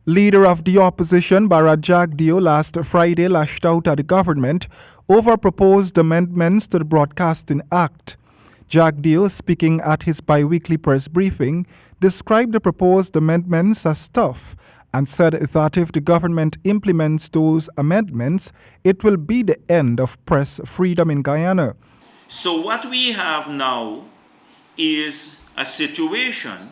Leader of the opposition, Jagdeo, last Friday lashed out at the government over proposed amendments to the Broadcasting Act. Jagdeo, speaking at his bi-weekly press briefing, described the proposed amendments as tough and said that if the government implements those amendments, it will be the end of press freedom in Guyana. So what we have now is a situation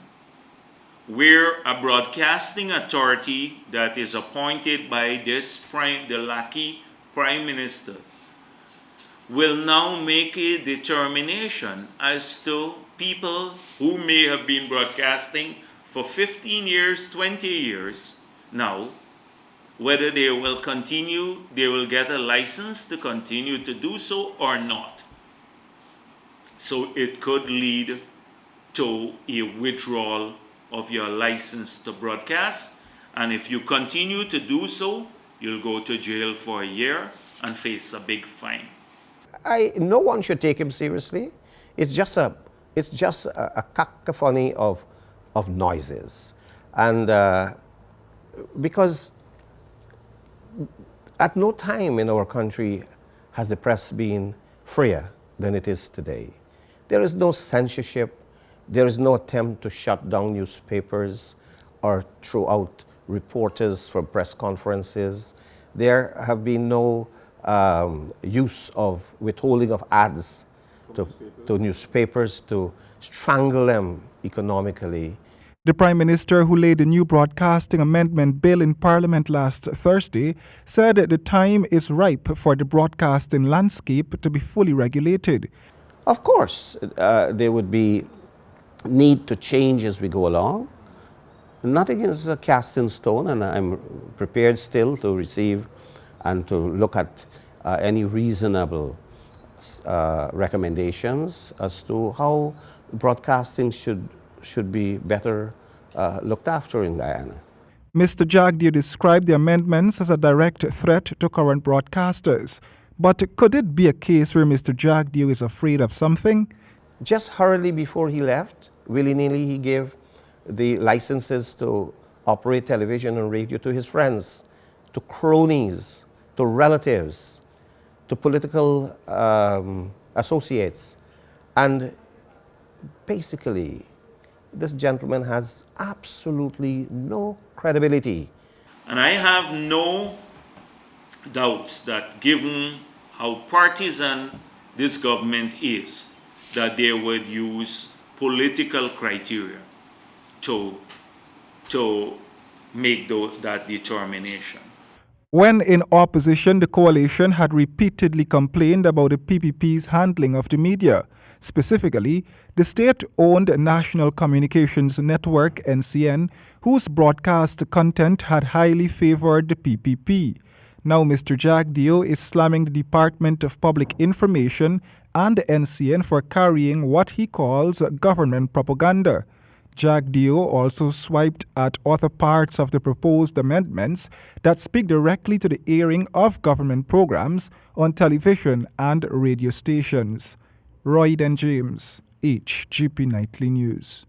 where a broadcasting authority that is appointed by the lucky prime minister will now make a determination as to people who may have been broadcasting for 15 years, 20 years now, whether they will get a license to continue to do so or not. So it could lead to a withdrawal of your license to broadcast, and if you continue to do so, you'll go to jail for a year and face a big fine. No one should take him seriously. It's just a cacophony of noises, and because at no time in our country has the press been freer than it is today. There is no censorship. There is no attempt to shut down newspapers or throw out reporters from press conferences. There have been no use of withholding of ads to newspapers to strangle them economically. The Prime Minister, who laid the new Broadcasting Amendment Bill in Parliament last Thursday, said the time is ripe for the broadcasting landscape to be fully regulated. Of course, there would be need to change as we go along. Nothing is cast in stone, and I'm prepared still to receive and to look at any reasonable recommendations as to how broadcasting should be better looked after in Guyana. Mr. Jagdeo described the amendments as a direct threat to current broadcasters. But could it be a case where Mr. Jagdeo is afraid of something? Just hurriedly before he left, willy-nilly he gave the licenses to operate television and radio to his friends, to cronies, to relatives, to political associates. And basically, this gentleman has absolutely no credibility. And I have no doubts that given how partisan this government is, that they would use political criteria to make that determination. When in opposition, the coalition had repeatedly complained about the PPP's handling of the media. Specifically, the state-owned National Communications Network, NCN, whose broadcast content had highly favored the PPP. Now Mr. Jagdeo is slamming the Department of Public Information and the NCN for carrying what he calls government propaganda. Jagdeo also swiped at other parts of the proposed amendments that speak directly to the airing of government programs on television and radio stations. Royd and James, HGP Nightly News.